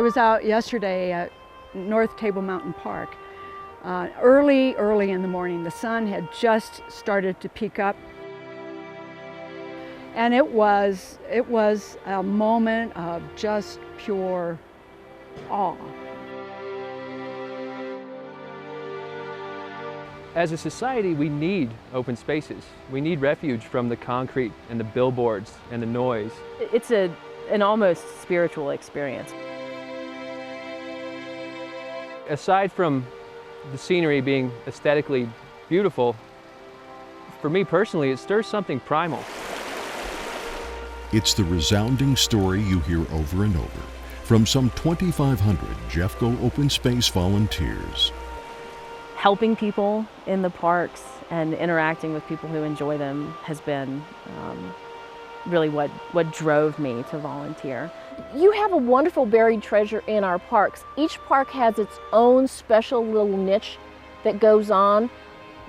was out yesterday at North Table Mountain Park. Early in the morning. The sun had just started to peek up. And it was a moment of just pure awe. As a society, we need open spaces. We need refuge from the concrete and the billboards and the noise. It's an almost spiritual experience. Aside from the scenery being aesthetically beautiful, for me personally, it stirs something primal. It's the resounding story you hear over and over from some 2,500 Jeffco Open Space volunteers. Helping people in the parks and interacting with people who enjoy them has been really what drove me to volunteer. You have a wonderful buried treasure in our parks. Each park has its own special little niche that goes on.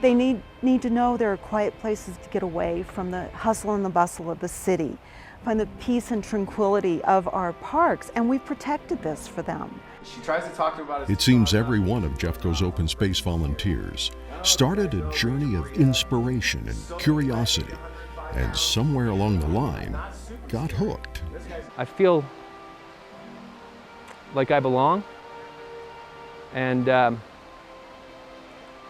They need to know there are quiet places to get away from the hustle and the bustle of the city, find the peace and tranquility of our parks, and we've protected this for them. She tries to talk to him about it seems every one of Jeffco's Open Space volunteers started a journey of inspiration and curiosity, and somewhere along the line got hooked. I feel like I belong, and a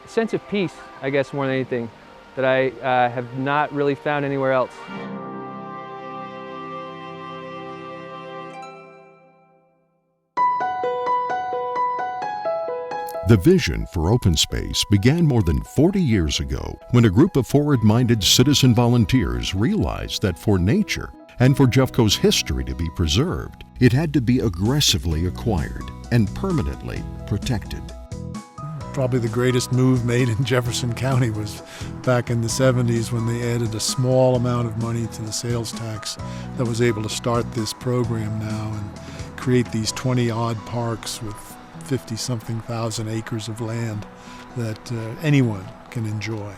sense of peace, I guess, more than anything, that I have not really found anywhere else. The vision for open space began more than 40 years ago when a group of forward-minded citizen volunteers realized that for nature and for Jeffco's history to be preserved, it had to be aggressively acquired and permanently protected. Probably the greatest move made in Jefferson County was back in the 70s when they added a small amount of money to the sales tax that was able to start this program now and create these 20-odd parks with 50-something thousand acres of land that anyone can enjoy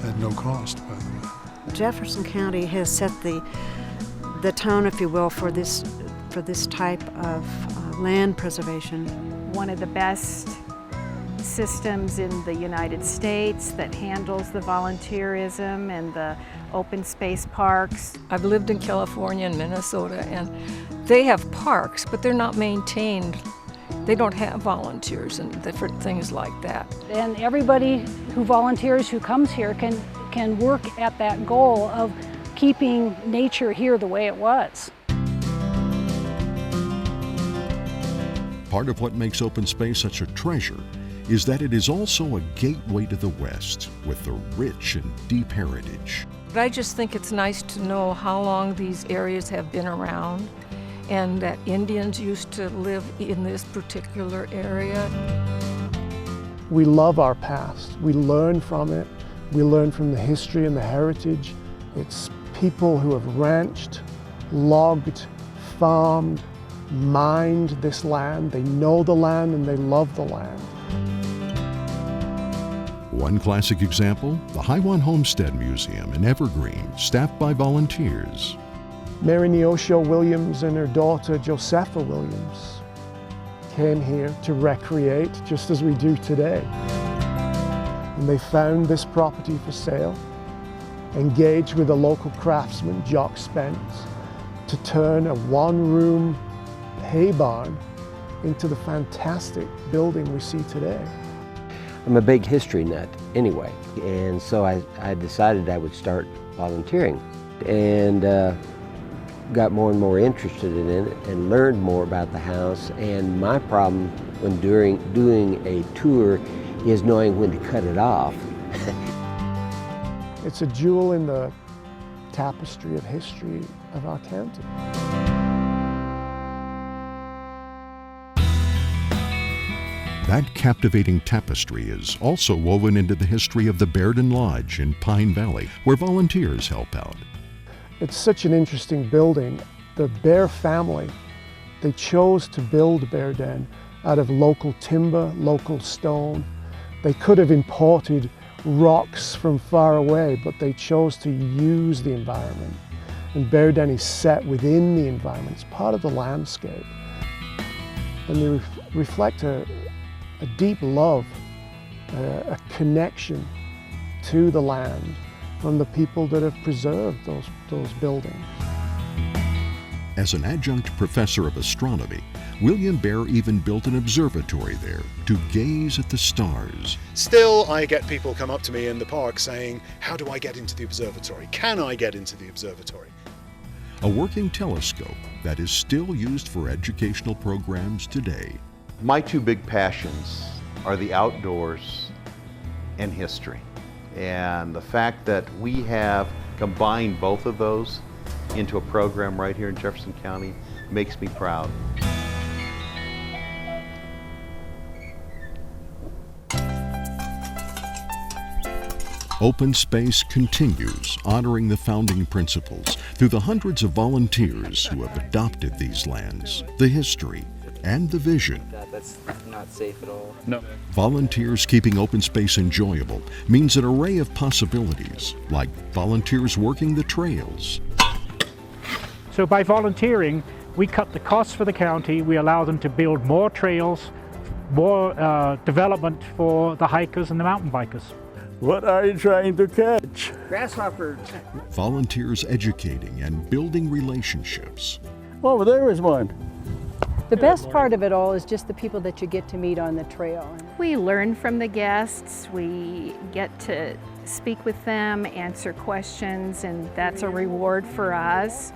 at no cost, by the way. Jefferson County has set the tone, if you will, for this type of land preservation. One of the best systems in the United States that handles the volunteerism and the open space parks. I've lived in California and Minnesota, and they have parks, but they're not maintained. They don't have volunteers and different things like that. And everybody who volunteers, who comes here, can work at that goal of keeping nature here the way it was. Part of what makes open space such a treasure is that it is also a gateway to the West with a rich and deep heritage. But I just think it's nice to know how long these areas have been around and that Indians used to live in this particular area. We love our past. We learn from it. We learn from the history and the heritage. It's people who have ranched, logged, farmed, mined this land. They know the land and they love the land. One classic example, the Hiwan Homestead Museum in Evergreen, staffed by volunteers. Mary Neosho Williams and her daughter Josepha Williams came here to recreate just as we do today. And they found this property for sale, engaged with a local craftsman, Jock Spence, to turn a one-room hay barn into the fantastic building we see today. I'm a big history nut anyway, and so I decided I would start volunteering, and got more and more interested in it and learned more about the house. And my problem when doing a tour is knowing when to cut it off. It's a jewel in the tapestry of history of our county. That captivating tapestry is also woven into the history of the Bairden Lodge in Pine Valley, where volunteers help out. It's such an interesting building. The Bear family, they chose to build Bairden out of local timber, local stone. They could have imported rocks from far away, but they chose to use the environment. And Bairden is set within the environment. It's part of the landscape. and they reflect a deep love, a connection to the land from the people that have preserved those buildings. As an adjunct professor of astronomy, William Bear even built an observatory there to gaze at the stars. Still, I get people come up to me in the park saying, how do I get into the observatory? Can I get into the observatory? A working telescope that is still used for educational programs today. My two big passions are the outdoors and history. And the fact that we have combined both of those into a program right here in Jefferson County makes me proud. Open Space continues honoring the founding principles through the hundreds of volunteers who have adopted these lands, the history, and the vision. That's not safe at all. No. Volunteers keeping open space enjoyable means an array of possibilities, like volunteers working the trails. So by volunteering, we cut the costs for the county, we allow them to build more trails, more development for the hikers and the mountain bikers. What are you trying to catch? Grasshoppers. Volunteers educating and building relationships. Oh, there is one. The best part of it all is just the people that you get to meet on the trail. We learn from the guests, we get to speak with them, answer questions, and that's a reward for us.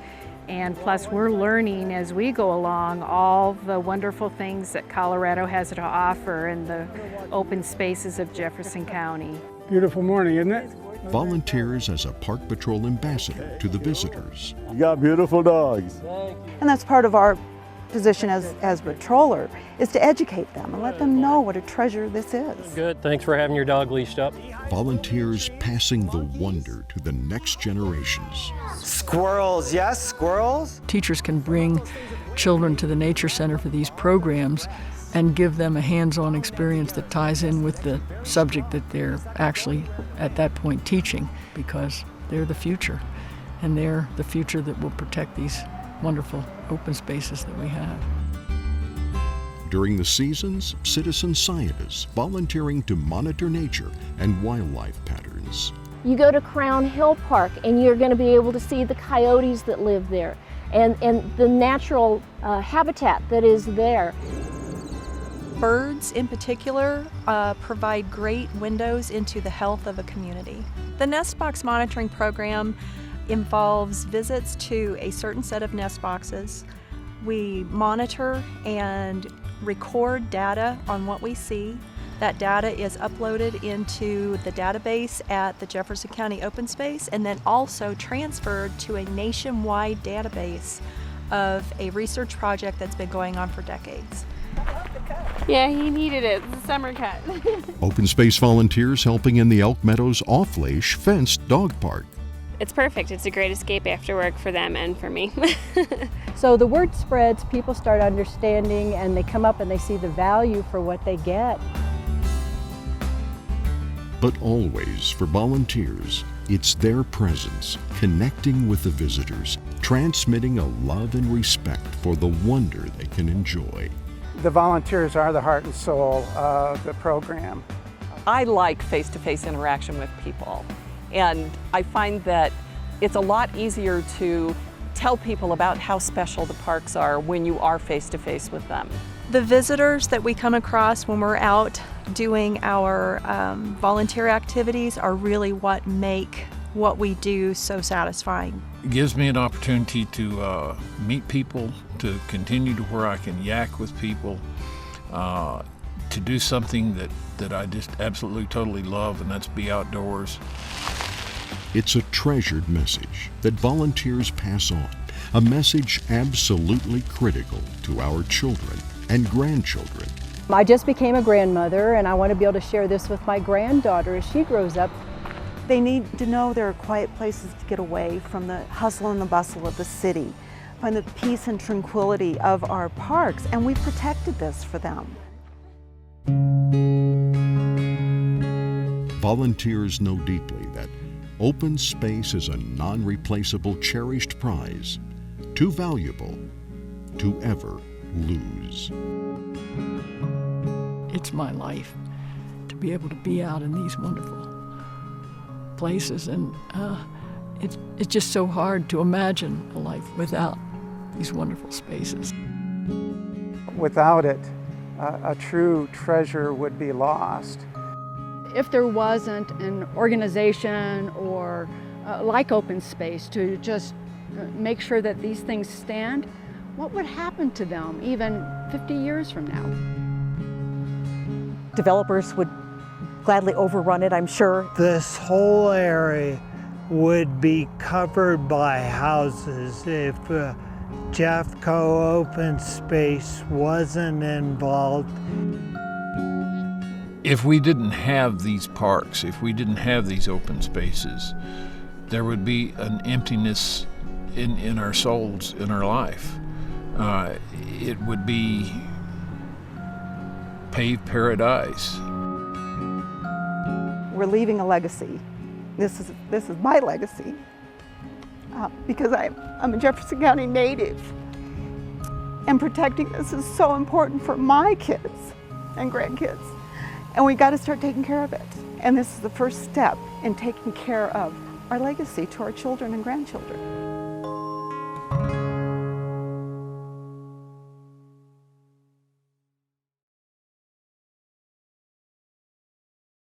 And plus we're learning as we go along all the wonderful things that Colorado has to offer in the open spaces of Jefferson County. Beautiful morning, isn't it? Volunteers as a Park Patrol ambassador to the visitors. You got beautiful dogs. And that's part of our position as patroller, is to educate them and let them know what a treasure this is. Good, thanks for having your dog leashed up. Volunteers passing the wonder to the next generations. Squirrels, yes, squirrels. Teachers can bring children to the Nature Center for these programs and give them a hands-on experience that ties in with the subject that they're actually at that point teaching, because they're the future, and they're the future that will protect these wonderful open spaces that we have. During the seasons, citizen scientists volunteering to monitor nature and wildlife patterns. You go to Crown Hill Park and you're going to be able to see the coyotes that live there and the natural habitat that is there. Birds in particular provide great windows into the health of a community. The nest box monitoring program involves visits to a certain set of nest boxes. We monitor and record data on what we see. That data is uploaded into the database at the Jefferson County Open Space and then also transferred to a nationwide database of a research project that's been going on for decades. Yeah, he needed it. It's a summer cut. Open Space volunteers helping in the Elk Meadows off-leash fenced dog park. It's perfect. It's a great escape after work for them and for me. So the word spreads, people start understanding, and they come up and they see the value for what they get. But always, for volunteers, it's their presence, connecting with the visitors, transmitting a love and respect for the wonder they can enjoy. The volunteers are the heart and soul of the program. I like face-to-face interaction with people, and I find that it's a lot easier to tell people about how special the parks are when you are face-to-face with them. The visitors that we come across when we're out doing our volunteer activities are really what make what we do so satisfying. It gives me an opportunity to meet people, to continue to where I can yak with people, to do something that I just absolutely totally love, and that's be outdoors. It's a treasured message that volunteers pass on, a message absolutely critical to our children and grandchildren. I just became a grandmother, and I want to be able to share this with my granddaughter as she grows up. They need to know there are quiet places to get away from the hustle and the bustle of the city, find the peace and tranquility of our parks, and we've protected this for them. Volunteers know deeply that open space is a non-replaceable, cherished prize, too valuable to ever lose. It's my life to be able to be out in these wonderful places, and it's just so hard to imagine a life without these wonderful spaces. Without it, a true treasure would be lost. If there wasn't an organization or like Open Space to just make sure that these things stand, what would happen to them even 50 years from now? Developers would gladly overrun it, I'm sure. This whole area would be covered by houses if Jeffco Open Space wasn't involved. If we didn't have these parks, if we didn't have these open spaces, there would be an emptiness in our souls, in our life. It would be paved paradise. We're leaving a legacy. This is my legacy because I'm a Jefferson County native, and protecting this is so important for my kids and grandkids, and we got to start taking care of it. And this is the first step in taking care of our legacy to our children and grandchildren.